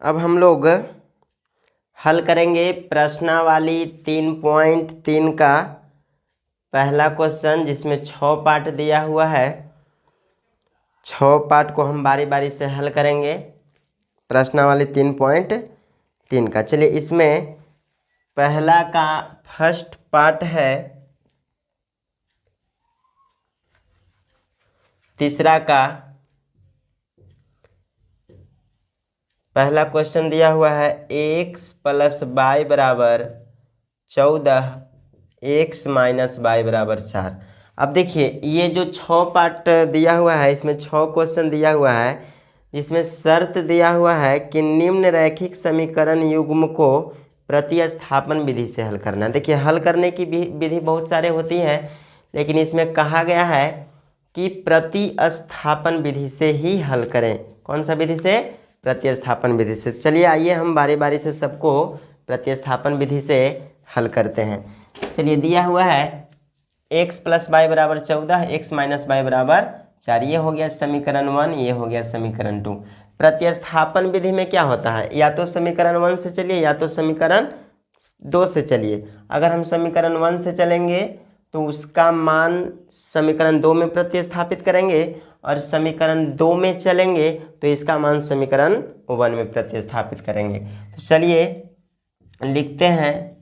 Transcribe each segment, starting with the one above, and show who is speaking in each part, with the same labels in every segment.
Speaker 1: अब हम लोग हल करेंगे प्रश्नावली 3.3 का पहला क्वेश्चन, जिसमें 6 पार्ट दिया हुआ है। 6 पार्ट को हम बारी बारी से हल करेंगे प्रश्नावली 3.3 का। चलिए, इसमें पहला का फर्स्ट पार्ट है, तीसरा का पहला क्वेश्चन दिया हुआ है x + y बराबर 14, x - y बराबर 4। अब देखिए, ये जो 6 पार्ट दिया हुआ है, इसमें 6 क्वेश्चन दिया हुआ है, जिसमें शर्त दिया हुआ है कि निम्न रैखिक समीकरण युग्म को प्रतिस्थापन विधि से हल करना। देखिए, हल करने की विधि बहुत सारे होती है, लेकिन इसमें कहा गया है कि प्रतिस्थापन विधि से ही हल करें। कौन सा विधि से? प्रतिस्थापन विधि से। चलिए, आइए हम बारी बारी से सबको प्रतिस्थापन विधि से हल करते हैं। चलिए, दिया हुआ है x + y बराबर 14, x - y बराबर 4। ये हो गया समीकरण 1, ये हो गया समीकरण 2। प्रतिस्थापन विधि में क्या होता है? या तो समीकरण 1 से चलिए, या तो समीकरण 2 से चलिए। अगर हम समीकरण 1 से चलेंगे तो उसका मान समीकरण 2 में प्रतिस्थापित करेंगे, और समीकरण 2 में चलेंगे तो इसका मान समीकरण 1 में प्रतिस्थापित करेंगे। तो चलिए लिखते हैं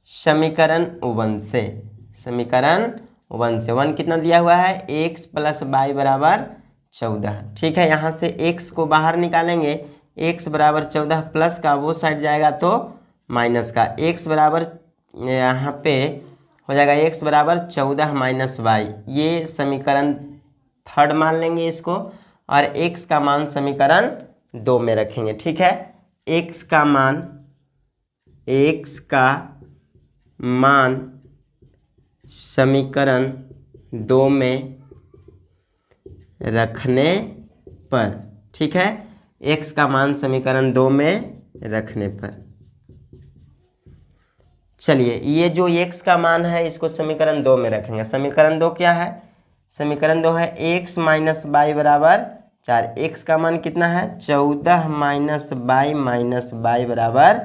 Speaker 1: समीकरण 1 से। समीकरण 1 से 1 कितना दिया हुआ है? x + y बराबर 14। ठीक है, यहाँ से x को बाहर निकालेंगे। x बराबर 14 प्लस का वो साइड जाएगा तो माइनस का। x बराबर यहाँ पे हो जाएगा x बराबर 14 - y। ये समीकरण 3 मान लेंगे इसको, और x का मान समीकरण 2 में रखेंगे। ठीक है, x का मान समीकरण 2 में रखने पर, ठीक है, x का मान समीकरण 2 में रखने पर। चलिए, ये जो x का मान है इसको समीकरण 2 में रखेंगे। समीकरण 2 क्या है? समीकरण 2 है x - y बराबर 4। x का मान कितना है? 14 - y बराबर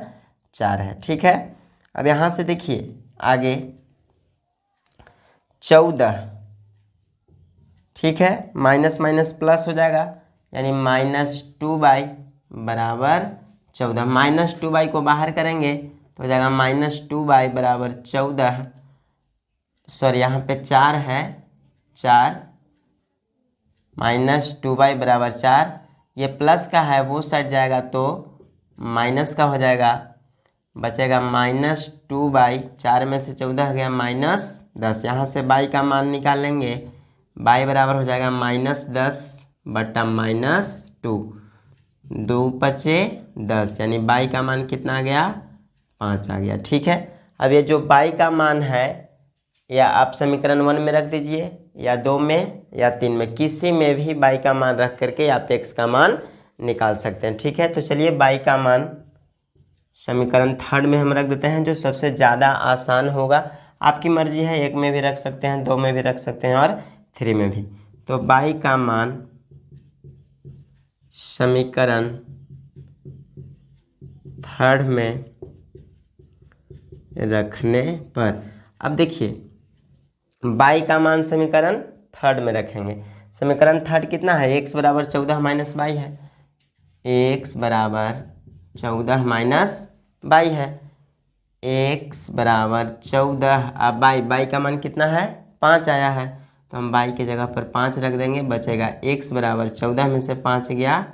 Speaker 1: 4 है। ठीक है, अब यहाँ से देखिए आगे 14, ठीक है, माइनस माइनस प्लस हो जाएगा, यानी -2y बराबर 14। -2y को बाहर करेंगे तो हो जाएगा -2y बराबर 14। सॉरी, यहाँ पे 4 है, 4 -2y बराबर 4। ये प्लस का है, वो साइड जाएगा तो माइनस का हो जाएगा, बचेगा -2y। 4 में से 14 गया -10। यहाँ से y का मान निकालेंगे, y बराबर हो जाएगा -10 बटा -2, 2 पचे 10, यानी y का मान कितना आ गया? 5 आ गया। ठीक है, अब ये जो y का मान है, या आप समीकरण 1 में रख दीजिए, या 2 में, या 3 में, किसी में भी y का मान रख करके आप x का मान निकाल सकते हैं। ठीक है, तो चलिए y का मान समीकरण 3 में हम रख देते हैं, जो सबसे ज़्यादा आसान होगा। आपकी मर्जी है, 1 में भी रख सकते हैं, 2 में भी रख सकते हैं, और 3 में भी। तो y का मान समीकरण 3 में रखने पर, अब देखिए y का मान समीकरण 3 में रखेंगे। समीकरण 3 कितना है? x बराबर 14 - y है। x बराबर 14 - y है। x बराबर 14, अब y का मान कितना है? 5 आया है, तो हम y के जगह पर 5 रख देंगे, बचेगा x बराबर 14 में से 5 गया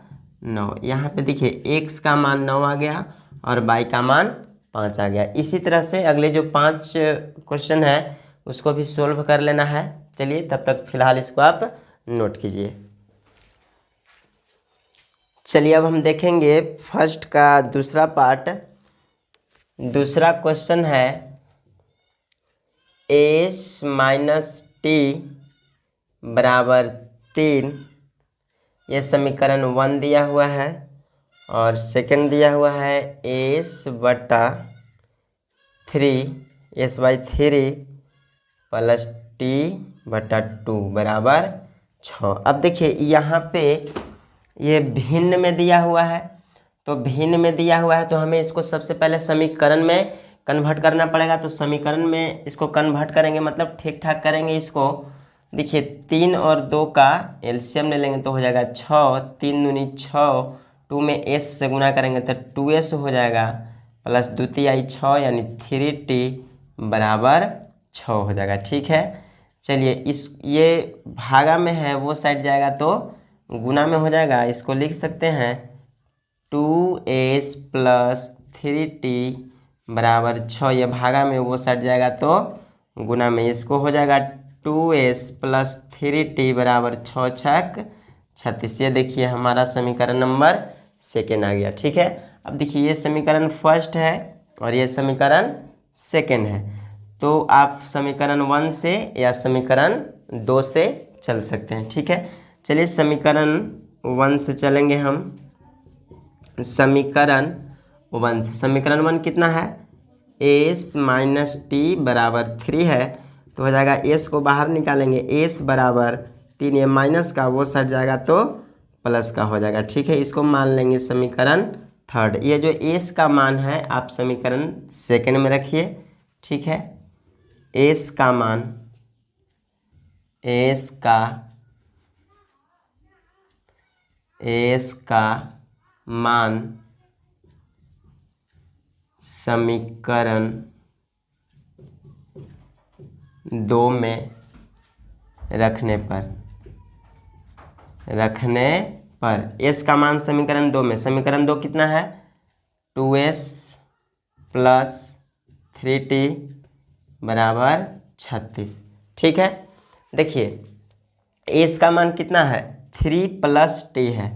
Speaker 1: 9। यहाँ पे देखिए x का मान 9 आ गया और y का मान 5 आ गया। इसी तरह से अगले जो 5 क्वेश्चन है उसको भी सोल्व कर लेना है। चलिए, तब तक फिलहाल इसको आप नोट कीजिए। चलिए, अब हम देखेंगे फर्स्ट का दूसरा पार्ट। दूसरा क्वेश्चन है s - t बराबर 3। ये समीकरण 1 दिया हुआ है, और सेकंड दिया हुआ है s/3 प्लस t/2 बराबर 6। अब देखिए यहाँ पे ये भिन्न में दिया हुआ है, तो भिन्न में दिया हुआ है तो हमें इसको सबसे पहले समीकरण में कन्वर्ट करना पड़ेगा। तो समीकरण में इसको कन्वर्ट करेंगे, मतलब ठीक ठाक करेंगे इसको। देखिए 3 और 2 का एलसीएम ले लेंगे तो हो जाएगा 6, 3 दूनी 6, 2 में s से गुना करेंगे तो 2s हो जाएगा, प्लस द्वितीय 6 यानी 3t बराबर 6 हो जाएगा। ठीक है, चलिए इस ये भागा में है वो साइड जाएगा तो गुना में हो जाएगा। इसको लिख सकते हैं 2s प्लस 3t बराबर 6, ये भागा में वो साइड जाएगा तो गुना में। इसको हो जाएगा 2s प्लस 3t बराबर 6 छक 36। ये देखिए हमारा समीकरण नंबर सेकेंड आ गया। ठीक है, अब देखिए ये समीकरण फर्स्ट है और ये समीकरण सेकेंड है, तो आप समीकरण 1 से या समीकरण 2 से चल सकते हैं। ठीक है, चलिए समीकरण 1 से चलेंगे हम। समीकरण 1 से, समीकरण 1 कितना है, s माइनस टी बराबर 3 है, तो हो जाएगा s को बाहर निकालेंगे, s बराबर 3, ये माइनस का वो सट जाएगा तो प्लस का हो जाएगा। ठीक है, इसको मान लेंगे समीकरण थर्ड। ये जो s का मान है आप समीकरण सेकंड में रखिए। ठीक है, s का मान, s का मान समीकरण 2 में रखने पर s का मान समीकरण 2 में, समीकरण 2 कितना है, 2s प्लस 3t बराबर 36। ठीक है, देखिए s का मान कितना है, 3 प्लस t है,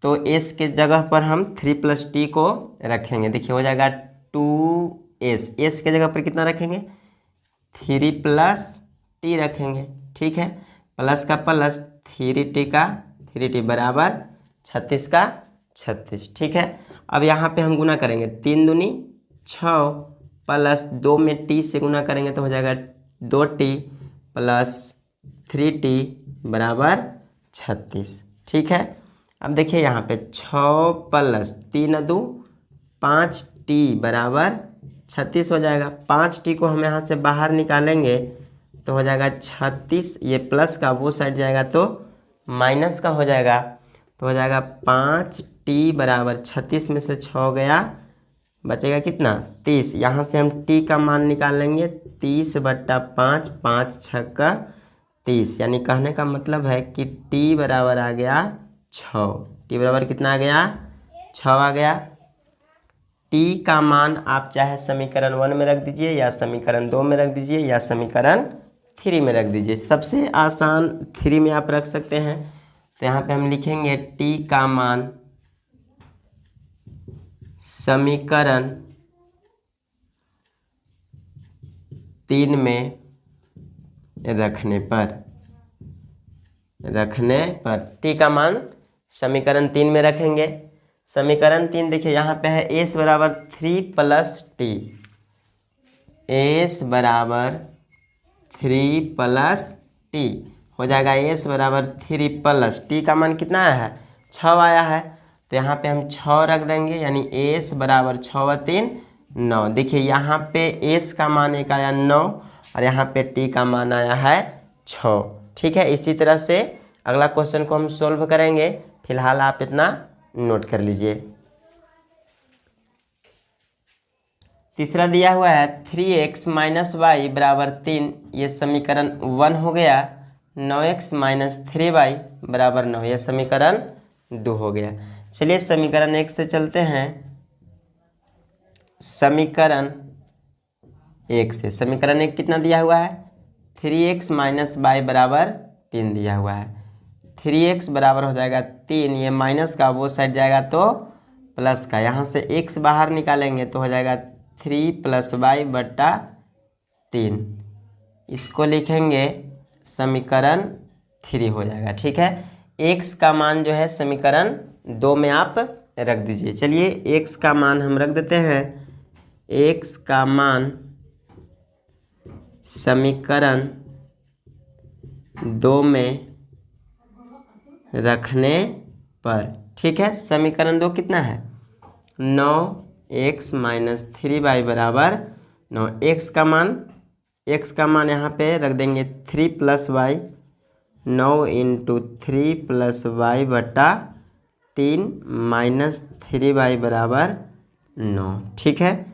Speaker 1: तो s के जगह पर हम 3 प्लस t को रखेंगे। देखिए हो जाएगा 2s, s के जगह पर कितना रखेंगे, 3 प्लस t रखेंगे। ठीक है, प्लस का प्लस 3t का 3t बराबर 36 का 36। ठीक है, अब यहाँ पे हम गुना करेंगे, 3 दूनी 6 प्लस 2 में t से गुना करेंगे तो हो जाएगा 2t प्लस 3t बराबर 36। ठीक है, अब देखिए यहाँ पे 6 प्लस 3 2 5t बराबर 36 हो जाएगा। 5t को हम यहाँ से बाहर निकालेंगे तो हो जाएगा 36, ये प्लस का वो साइड जाएगा तो माइनस का हो जाएगा, तो हो जाएगा 5t बराबर 36 में से 6 गया, बचेगा कितना, 30। यहाँ से हम t का मान निकाल लेंगे, 30/5, 5 छक्का 30, यानी कहने का मतलब है कि t बराबर आ गया 6। t बराबर कितना आ गया, 6 आ गया। t का मान आप चाहे समीकरण 1 में रख दीजिए या समीकरण 2 में रख दीजिए या समीकरण 3 में रख दीजिए, सबसे आसान 3 में आप रख सकते हैं। तो यहाँ पे हम लिखेंगे t का मान समीकरण 3 में रखने पर t का मान समीकरण 3 में रखेंगे। समीकरण 3 देखिए यहाँ पे है s बराबर 3 प्लस t, s बराबर 3 प्लस t हो जाएगा, s बराबर 3 प्लस t का मान कितना आया है, 6 आया है, तो यहाँ पे हम 6 रख देंगे, यानी s बराबर 6 व 3 9। देखिए यहाँ पे s का मान एक आया 9 और यहाँ पे t का मान आया है 6। ठीक है, इसी तरह से अगला क्वेश्चन को हम सोल्व करेंगे, फिलहाल आप इतना नोट कर लीजिए। तीसरा दिया हुआ है 3x माइनस वाई बराबर 3, ये समीकरण 1 हो गया। 9x माइनस 3y बराबर 9, यह समीकरण 2 हो गया। चलिए समीकरण 1 से चलते हैं। समीकरण 1 से, समीकरण 1 कितना दिया हुआ है, 3x माइनस वाई बराबर 3 दिया हुआ है। 3x बराबर हो जाएगा 3, ये माइनस का वो साइड जाएगा तो प्लस का, यहाँ से x बाहर निकालेंगे तो हो जाएगा 3 प्लस वाई बट्टा 3, इसको लिखेंगे समीकरण 3 हो जाएगा। ठीक है, x का मान जो है समीकरण 2 में आप रख दीजिए। चलिए x का मान हम रख देते हैं, x का मान समीकरण 2 में रखने पर। ठीक है, समीकरण 2 कितना है, 9x माइनस 3y बराबर 9। x का मान यहाँ पे रख देंगे 3 plus Y, 9 into 3 plus Y बटा 3 माइनस 3y बराबर 9। ठीक है,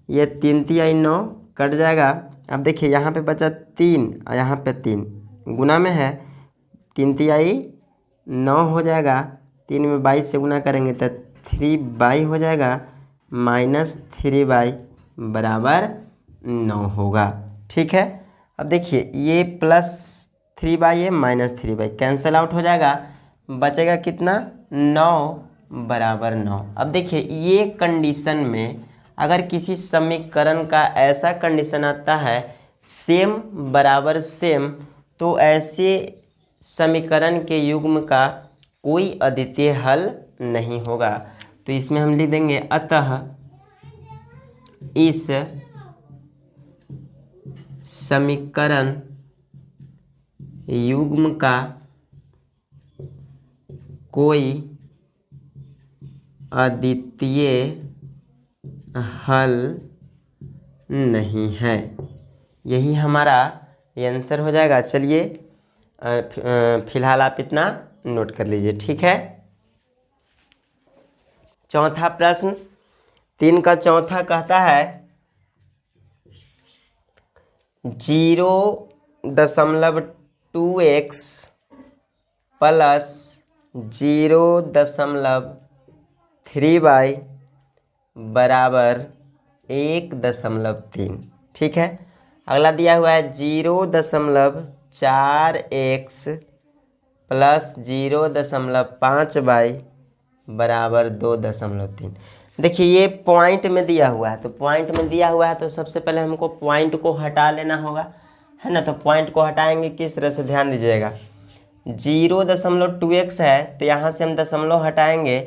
Speaker 1: ये 3 3 9 कट जाएगा। अब देखिए यहाँ पे बचा 3 और यहाँ पे 3 गुना में है, 3 3 9 हो जाएगा, 3 में 22 से गुना करेंगे तो 3y हो जाएगा माइनस 3y बराबर 9 होगा। ठीक है, अब देखिए ये प्लस 3y है माइनस 3y कैंसिल आउट हो जाएगा, बचेगा कितना 9 बराबर 9। अब देखिए ये कंडीशन में अगर किसी समीकरण का ऐसा कंडीशन आता है सेम बराबर सेम, तो ऐसे समीकरण के युग्म का कोई अद्वितीय हल नहीं होगा। तो इसमें हम लिख देंगे अतः इस समीकरण युग्म का कोई अद्वितीय हल नहीं है। यही हमारा आंसर हो जाएगा। चलिए फिलहाल आप इतना नोट कर लीजिए। ठीक है, चौथा प्रश्न 3 का चौथा कहता है 0.2x प्लस 0.3y बराबर 1.3। ठीक है, अगला दिया हुआ है 0.4x प्लस 0.5y बराबर 2.3। देखिए ये पॉइंट में दिया हुआ है, तो पॉइंट में दिया हुआ है तो सबसे पहले हमको पॉइंट को हटा लेना होगा, है ना। तो पॉइंट को हटाएंगे किस तरह से, ध्यान दीजिएगा। 0.2x है तो यहाँ से हम दशमलव हटाएंगे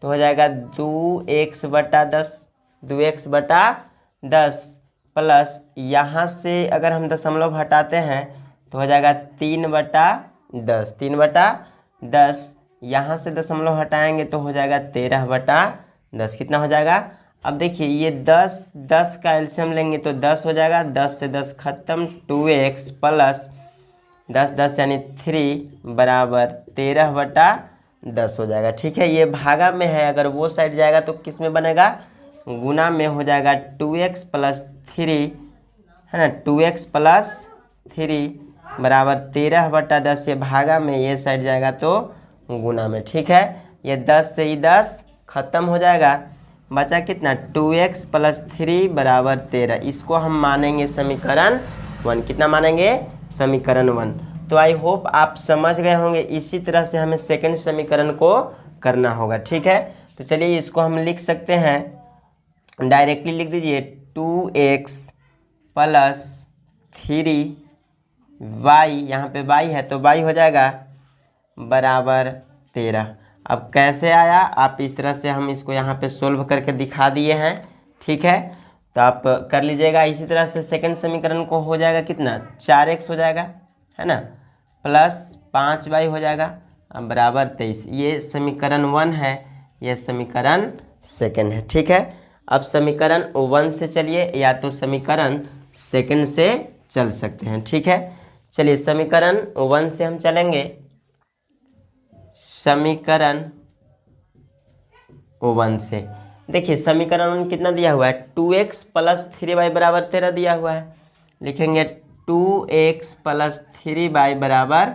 Speaker 1: तो हो जाएगा 2x बटा 10, 2x बटा 10 प्लस यहाँ से अगर हम दशमलव हटाते हैं तो हो जाएगा 3 बटा 10, 3 बटा 10, यहाँ से दशमलव हटाएंगे तो हो जाएगा 13 बटा 10। कितना हो जाएगा, अब देखिए ये 10 का एलसीएम लेंगे तो 10 हो जाएगा, 10 से 10 खत्म, 2x प्लस 10 यानी 3 बराबर 13 बटा 10 हो जाएगा। ठीक है, ये भागा में है, अगर वो साइड जाएगा तो किस में बनेगा, गुना में हो जाएगा। 2x प्लस 3 है ना, 2x प्लस 3 बराबर 13 बटा 10, ये भागा में, ये साइड जाएगा तो गुना में। ठीक है, ये 10 से ही 10 खत्म हो जाएगा, बचा कितना 2x प्लस 3 बराबर 13। इसको हम मानेंगे समीकरण 1। कितना मानेंगे, समीकरण 1। तो आई होप आप समझ गए होंगे। इसी तरह से हमें सेकंड समीकरण को करना होगा। ठीक है, तो चलिए इसको हम लिख सकते हैं, डायरेक्टली लिख दीजिए 2x प्लस 3y, यहाँ पे y है तो y हो जाएगा बराबर 13। अब कैसे आया, आप इस तरह से हम इसको यहाँ पे सोल्व करके दिखा दिए हैं। ठीक है, तो आप कर लीजिएगा। इसी तरह से सेकंड समीकरण को हो जाएगा कितना, 4x हो जाएगा, है ना, प्लस 5y हो जाएगा बराबर 23। ये समीकरण 1 है, ये समीकरण सेकंड है। ठीक है, अब समीकरण 1 से चलिए या तो समीकरण सेकंड से चल सकते हैं। ठीक है, चलिए समीकरण 1 से हम चलेंगे। समीकरण 1 से देखिए, समीकरण 1 कितना दिया हुआ है, 2x प्लस 3y बराबर 13 दिया हुआ है। लिखेंगे 2x प्लस 3y बराबर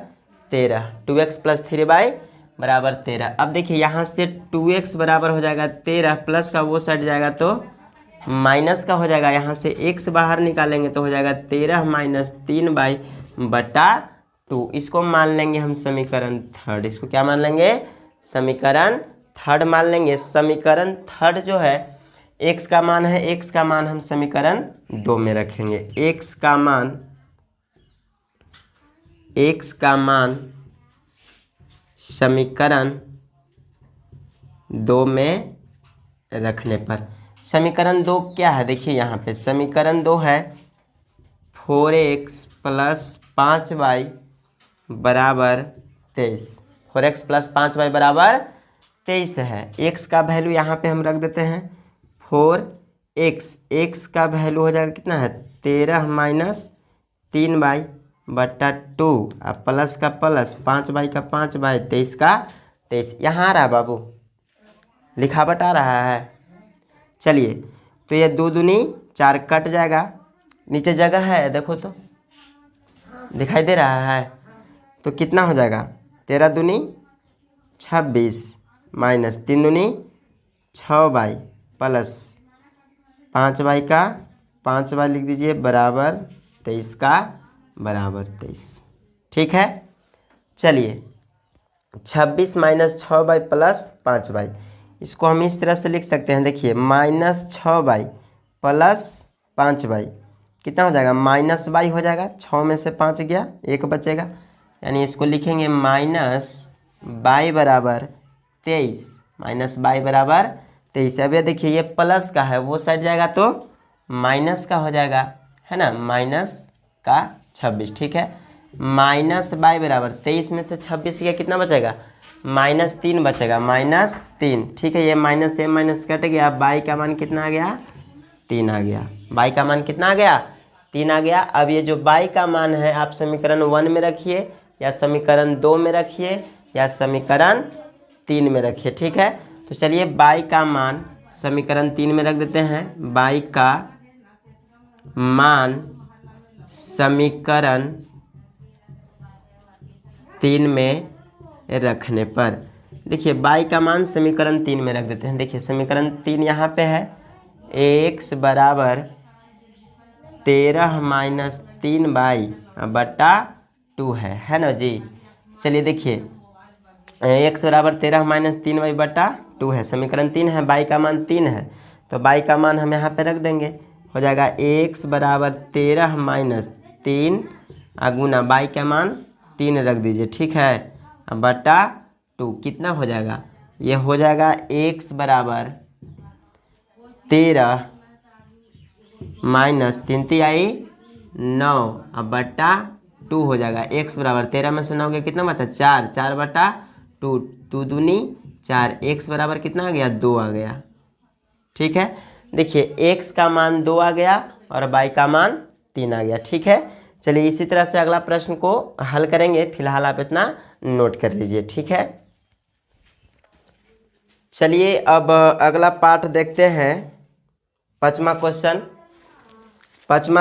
Speaker 1: 13, 2x प्लस 3y बराबर 13। अब देखिए यहाँ से 2x बराबर हो जाएगा 13, प्लस का वो साइड जाएगा तो माइनस का हो जाएगा, यहाँ से x बाहर निकालेंगे तो हो जाएगा 13 माइनस 3y बटा 2। इसको मान लेंगे हम समीकरण थर्ड। इसको क्या मान लेंगे, समीकरण थर्ड मान लेंगे। समीकरण थर्ड जो है x का मान है, x का मान हम समीकरण 2 में रखेंगे। x का मान समीकरण 2 में रखने पर, समीकरण 2 क्या है, देखिए यहाँ पे समीकरण 2 है 4x प्लस 5y बराबर 23। 4x प्लस 5y बराबर 23 है। x का वैल्यू यहाँ पे हम रख देते हैं 4x, x का वैल्यू हो जाएगा कितना है 13 माइनस 3y/2 अब प्लस का प्लस 5y का 5y 23 का 23। यहाँ आ रहा है बाबू, लिखावट आ रहा है। चलिए तो ये 2 दूनी 4 कट जाएगा, नीचे जगह है देखो तो दिखाई दे रहा है, तो कितना हो जाएगा 13 दूनी 26 माइनस 3 दूनी 6y प्लस 5y का 5y लिख दीजिए बराबर 23 का बराबर 23। ठीक है, चलिए 26 माइनस 6y प्लस 5y, इसको हम इस तरह से लिख सकते हैं। देखिए माइनस 6y प्लस 5y कितना हो जाएगा माइनस y हो जाएगा, 6 में से 5 गया 1 बचेगा, यानी इसको लिखेंगे माइनस y बराबर 23, माइनस y बराबर 23। अब ये देखिए ये प्लस का है, वो साइड जाएगा तो माइनस का हो जाएगा, है ना, माइनस का 26। ठीक है, माइनस y बराबर 23 में से 26 गया कितना बचेगा -3 बचेगा, -3। ठीक है, ये माइनस से माइनस कट गया, y का मान कितना आ गया 3 आ गया, y का मान कितना आ गया 3 आ गया। अब ये जो y का मान है आप समीकरण 1 में रखिए या समीकरण 2 में रखिए या समीकरण 3 में रखिए। ठीक है, तो चलिए y का मान समीकरण 3 में रख देते हैं। y का मान समीकरण 3 में रखने पर, देखिए y का मान समीकरण 3 में रख देते हैं। देखिए समीकरण 3 यहाँ पे है, x बराबर 13 माइनस 3y/2 है ना जी। चलिए देखिए x बराबर 13 माइनस 3y/2 है, समीकरण 3 है, y का मान 3 है, तो y का मान हम यहाँ पे रख देंगे, हो जाएगा x बराबर 13 माइनस 3 गुना y का मान 3 रख दीजिए। ठीक है, बटा 2 कितना हो जाएगा, ये हो जाएगा x बराबर 13 माइनस 3 आई 9 अब बटा 2 हो जाएगा। x बराबर 13 में से 9 गया कितना बचा 4, 4/2, 2 दूनी 4, x बराबर कितना आ गया 2 आ गया। ठीक है, देखिए x का मान 2 आ गया और y का मान 3 आ गया। ठीक है, चलिए इसी तरह से अगला प्रश्न को हल करेंगे, फिलहाल आप इतना नोट कर लीजिए। ठीक है, चलिए अब अगला पाठ देखते हैं। पांचवा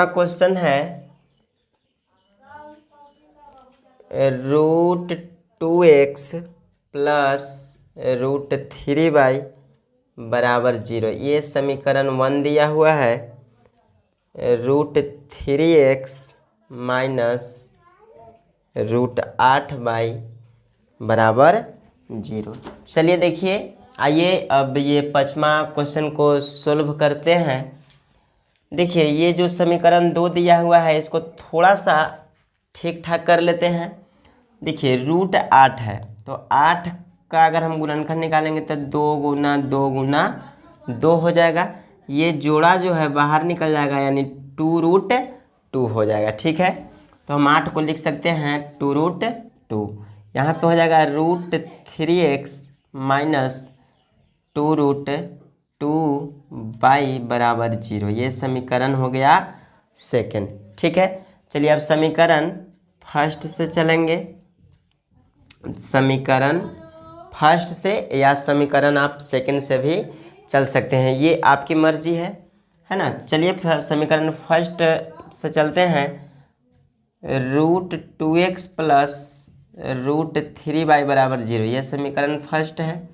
Speaker 1: क्वेश्चन है √2x प्लस √3y बराबर 0। ये समीकरण 1 दिया हुआ है, √3x माइनस √8y बराबर 0। चलिए देखिए, आइए अब ये पांचवा क्वेश्चन को सोल्व करते हैं। देखिए ये जो समीकरण 2 दिया हुआ है इसको थोड़ा सा ठीक ठाक कर लेते हैं। देखिए √8 है, तो 8 का अगर हम गुणनखंड निकालेंगे तो 2 गुना 2 गुना 2 हो जाएगा, ये जोड़ा जो है बाहर निकल जाएगा, यानी 2√2 हो जाएगा। ठीक है, तो हम 8 को लिख सकते हैं 2√2, यहाँ पे हो जाएगा √3x माइनस 2√2y बराबर 0। ये समीकरण हो गया सेकंड। ठीक है, चलिए अब समीकरण फर्स्ट से चलेंगे, समीकरण फर्स्ट से या समीकरण आप सेकंड से भी चल सकते हैं, ये आपकी मर्जी है ना। चलिए समीकरण फर्स्ट से चलते हैं। √2x प्लस √3y बराबर 0, यह समीकरण फर्स्ट है।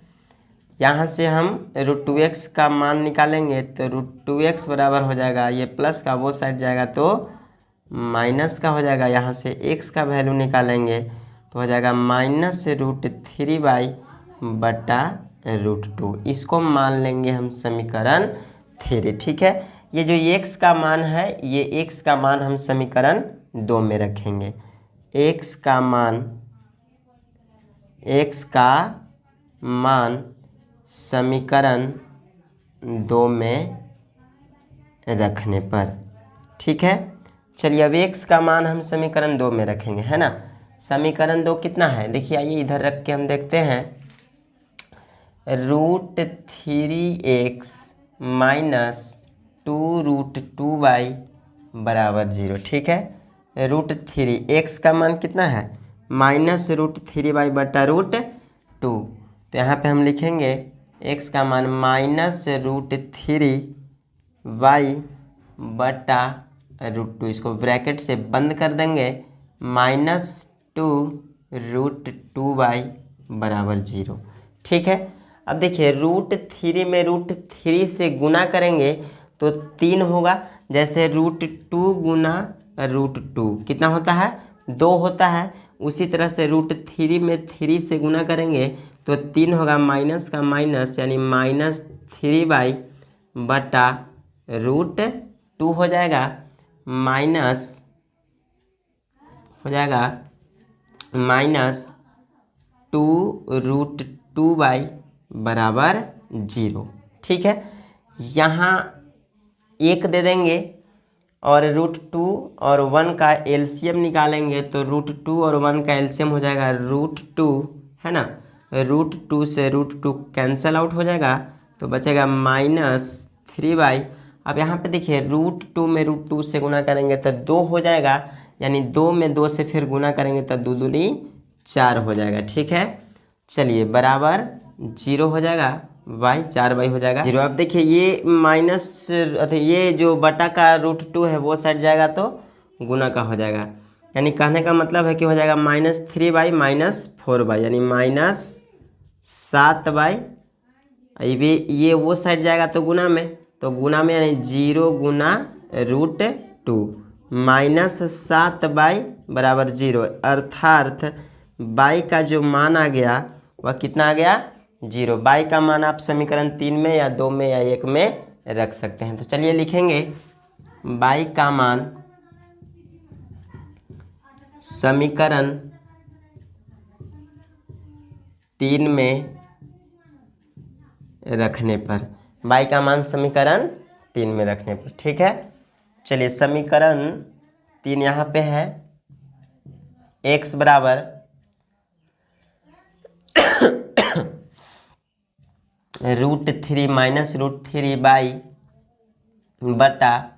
Speaker 1: यहाँ से हम √2x का मान निकालेंगे तो √2x बराबर हो जाएगा, ये प्लस का वो साइड जाएगा तो माइनस का हो जाएगा। यहाँ से x का वैल्यू निकालेंगे तो हो जाएगा -√3y बटा √2, इसको मान लेंगे हम समीकरण 3। ठीक है, ये जो x का मान है, ये x का मान हम समीकरण 2 में रखेंगे। x का मान समीकरण 2 में रखने पर, ठीक है। चलिए अब x का मान हम समीकरण 2 में रखेंगे, है ना। समीकरण 2 कितना है, देखिए आइए इधर रख के हम देखते हैं। √3x माइनस 2√2y बराबर 0। ठीक है, √3 x का मान कितना है -√3y बटा √2। तो यहाँ पे हम लिखेंगे x का मान -√3y बटा √2। इसको ब्रैकेट से बंद कर देंगे, -2√2y बराबर 0। ठीक है, अब देखिए √3 में √3 से गुना करेंगे तो 3 होगा। जैसे √2 गुना √2 कितना होता है 2 होता है। उसी तरह से √3 में 3 से गुना करेंगे तो 3 होगा, माइनस का माइनस यानी -3y बटा √2 हो जाएगा, माइनस हो जाएगा -2√2y बराबर 0। ठीक है, यहाँ 1 दे देंगे और √2 और 1 का एलसीएम निकालेंगे तो √2 और 1 का एलसीएम हो जाएगा √2, है ना। √2 से √2 कैंसल आउट हो जाएगा तो बचेगा -3y। अब यहाँ पे देखिए √2 में √2 से गुना करेंगे तो 2 हो जाएगा, यानी 2 में 2 से फिर गुना करेंगे तो 2 दूनी 4 हो जाएगा। ठीक है, चलिए बराबर 0 हो जाएगा, y 4y हो जाएगा 0। अब देखिए ये माइनस ये जो बटा का √2 है वो साइड जाएगा तो गुना का हो जाएगा, यानी कहने का मतलब है कि हो जाएगा -3y -4y यानी -7y। ये वो साइड जाएगा तो गुना में, तो गुना में यानी 0 गुना √2 -7y बराबर 0, अर्थात y का जो मान आ गया वह कितना आ गया 0। y का मान आप समीकरण 3 में या 2 में या 1 में रख सकते हैं। तो चलिए लिखेंगे y का मान समीकरण 3 में रखने पर, y का मान समीकरण 3 में रखने पर। ठीक है, चलिए समीकरण 3 यहाँ पे है, x बराबर √3 -√3y बटा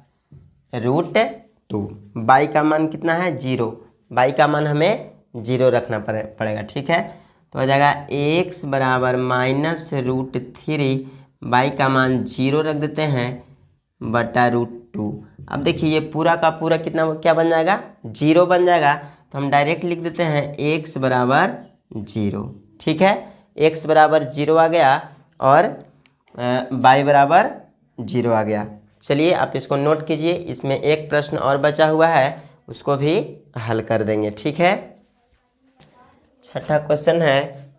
Speaker 1: √2। y का मान कितना है 0, y का मान हमें 0 रखना पड़ेगा। ठीक है, तो हो जाएगा x बराबर -√3, y का मान 0 रख देते हैं बटा √2। अब देखिए ये पूरा का पूरा कितना क्या बन जाएगा 0 बन जाएगा, तो हम डायरेक्ट लिख देते हैं x बराबर 0। ठीक है, x बराबर 0 आ गया और y बराबर 0 आ गया। चलिए आप इसको नोट कीजिए, इसमें एक प्रश्न और बचा हुआ है उसको भी हल कर देंगे। ठीक है, छठा क्वेश्चन है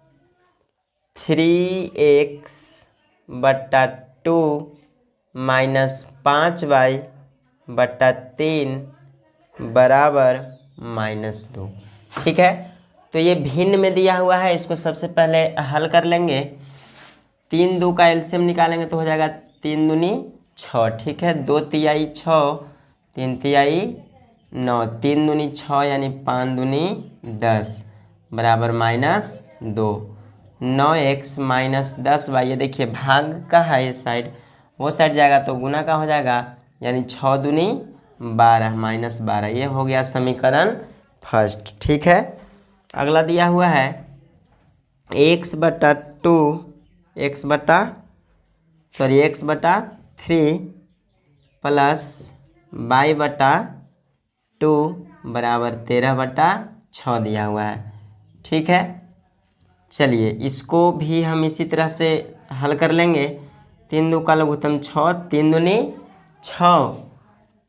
Speaker 1: 3x बटा 2 -5y बटा 3 बराबर -2। ठीक है, तो ये भिन्न में दिया हुआ है, इसको सबसे पहले हल कर लेंगे। 3 2 का एलसीएम निकालेंगे तो हो जाएगा 3 दूनी 6। ठीक है, 2 तिहाई 6, 3 तिहाई 9, 3 दूनी 6 यानी 5 दूनी 10 बराबर -2। 9x -10y, ये देखिए भाग का है ये साइड, वो साइड जाएगा तो गुना का हो जाएगा, यानी 6 दूनी 12 -12। ये हो गया समीकरण फर्स्ट। ठीक है, अगला दिया हुआ है x बटा 3 प्लस y बटा 2 बराबर 13/6 दिया हुआ है। ठीक है, चलिए इसको भी हम इसी तरह से हल कर लेंगे। 3 2 का लघुत्तम 6, 3 दूनी 6,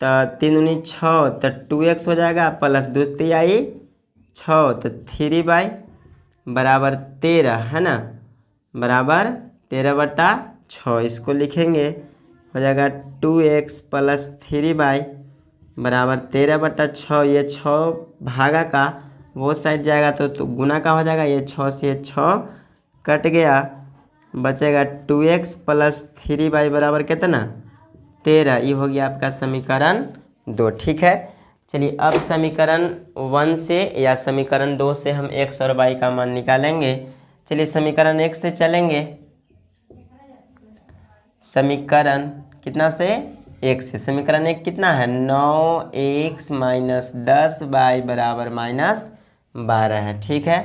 Speaker 1: तो 3 दूनी 6 तो 2x हो जाएगा प्लस 2 तिहाई 6 तो 3y बराबर 13, है ना, बराबर 13/6। इसको लिखेंगे हो जाएगा 2x प्लस 3y बराबर 13/6। ये 6 भागा का वो साइड जाएगा तो गुना का हो जाएगा, ये 6 से 6 कट गया, बचेगा 2x प्लस 3y बराबर कितना 13। ये हो गया आपका समीकरण 2। ठीक है, चलिए अब समीकरण 1 से या समीकरण 2 से हम x और y का मान निकालेंगे। चलिए समीकरण 1 से चलेंगे। समीकरण कितना से 1 से, समीकरण 1 कितना है 9x माइनस 10 y बराबर माइनस 12 है। ठीक है,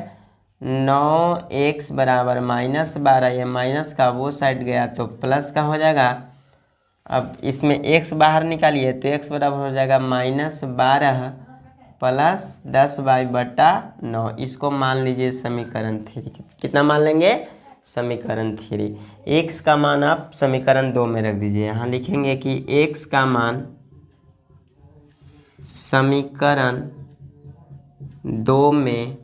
Speaker 1: 9x बराबर माइनस 12, ये माइनस का वो साइड गया तो प्लस का हो जाएगा। अब इसमें x बाहर निकालिए तो x बराबर हो जाएगा -12 प्लस 10y बटा 9। इसको मान लीजिए समीकरण 3। कितना मान लेंगे, समीकरण 3। x का मान आप समीकरण 2 में रख दीजिए। यहाँ लिखेंगे कि x का मान समीकरण 2 में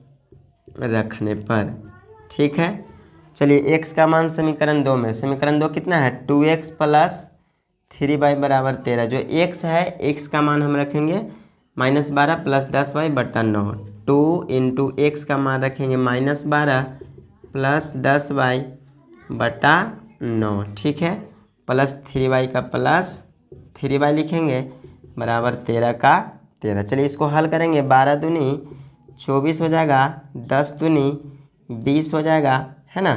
Speaker 1: रखने पर, ठीक है। चलिए x का मान समीकरण 2 में, समीकरण 2 कितना है 2x प्लस 3y बराबर 13। जो x है x का मान हम रखेंगे -12 प्लस 10y बटा 9। 2 इंटू एक्स का मान रखेंगे -12 प्लस 10y बटा 9, ठीक है, प्लस 3y का प्लस 3y लिखेंगे बराबर 13 का 13। चलिए इसको हल करेंगे, 12 दूनी 24 हो जाएगा, 10 दूनी 20 हो जाएगा, है ना,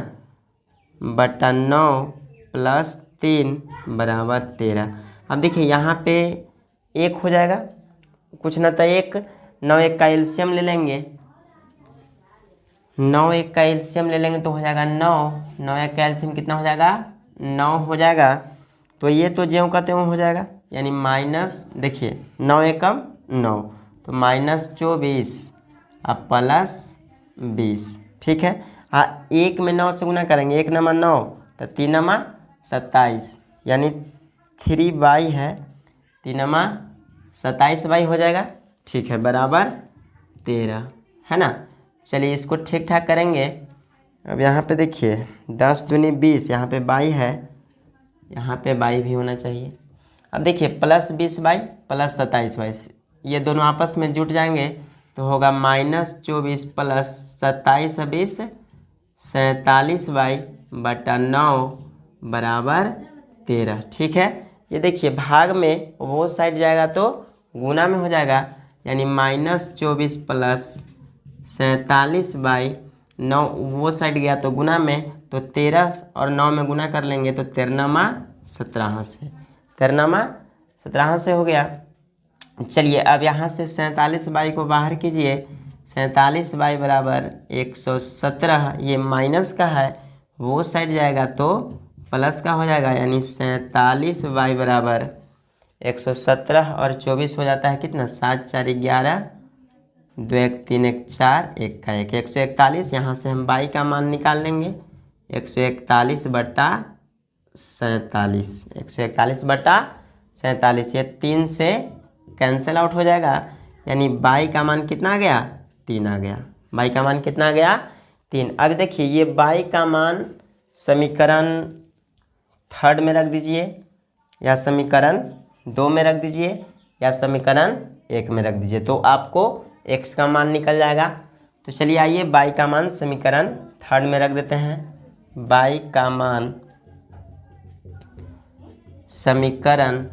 Speaker 1: बटा 9 प्लस 3 बराबर 13। अब देखिए यहाँ पे 1 हो जाएगा, कुछ ना तो 1, 9 1 का एलसीएम ले लेंगे, 9 1 का एलसीएम ले लेंगे तो हो जाएगा 9, 9 1 का एलसीएम कितना हो जाएगा 9 हो जाएगा। तो ये तो ज्यों का त्यों हो जाएगा, यानी माइनस, देखिए 9 एकम 9 तो -24 अब प्लस 20, ठीक है। हाँ, 1 में 9 से गुना करेंगे, 1 नमा 9 तो 3 नमा 27, यानी 3y है, 3 नमा 27y हो जाएगा, ठीक है, बराबर 13, है ना। चलिए इसको ठीक ठाक करेंगे। अब यहाँ पे देखिए 10 दूनी 20, यहाँ पे y है, यहाँ पे y भी होना चाहिए। अब देखिए प्लस 20y प्लस 27y, ये दोनों आपस में जुट जाएंगे तो होगा -24 प्लस 27 20 47y बटा 9 बराबर 13, ठीक है। ये देखिए भाग में वो साइड जाएगा तो गुना में हो जाएगा, यानी -24 प्लस 47/9 वो साइड गया तो गुना में, तो 13 और 9 में गुना कर लेंगे तो 13 से 17 से हो गया। चलिए अब यहाँ से 47y को बाहर कीजिए, 47y बराबर 117, ये माइनस का है वो साइड जाएगा तो प्लस का हो जाएगा, यानी 47y बराबर 117 और 24 हो जाता है कितना 7 4 11, 2 1 3 1 4 1 का 1, 141। यहाँ से हम y का मान निकाल लेंगे 141 बटा 47, 141 बटा 47, ये 3 से कैंसिल आउट हो जाएगा, यानी y का मान कितना आ गया 3 आ गया, y का मान कितना आ गया 3। अब देखिए ये y का मान समीकरण 3 में रख दीजिए, या समीकरण 2 में रख दीजिए, या समीकरण 1 में रख दीजिए, तो आपको x का मान निकल जाएगा। तो चलिए आइए y का मान समीकरण 3 में रख देते हैं। y का मान समीकरण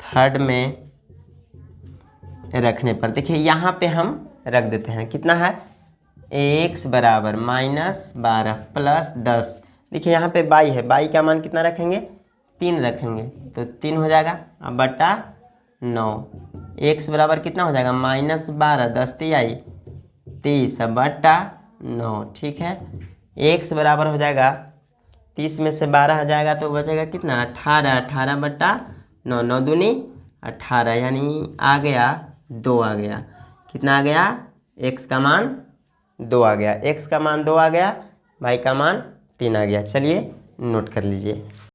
Speaker 1: 3 में रखने पर देखिए यहाँ पे हम रख देते हैं, कितना है x बराबर -12 प्लस 10। देखिए यहाँ पे y है, y का मान कितना रखेंगे 3 रखेंगे तो 3 हो जाएगा, अब बटा 9, x बराबर कितना हो जाएगा -12, 10 आई 30 बटा 9, ठीक है। x बराबर हो जाएगा 30 में से 12 आ जाएगा तो बचेगा कितना 18, 18 बटा 9, 9 दूनी 18, यानी आ गया 2 आ गया, कितना आ गया x का मान 2 आ गया, x का मान 2 आ गया, y का मान 3 आ गया। चलिए नोट कर लीजिए।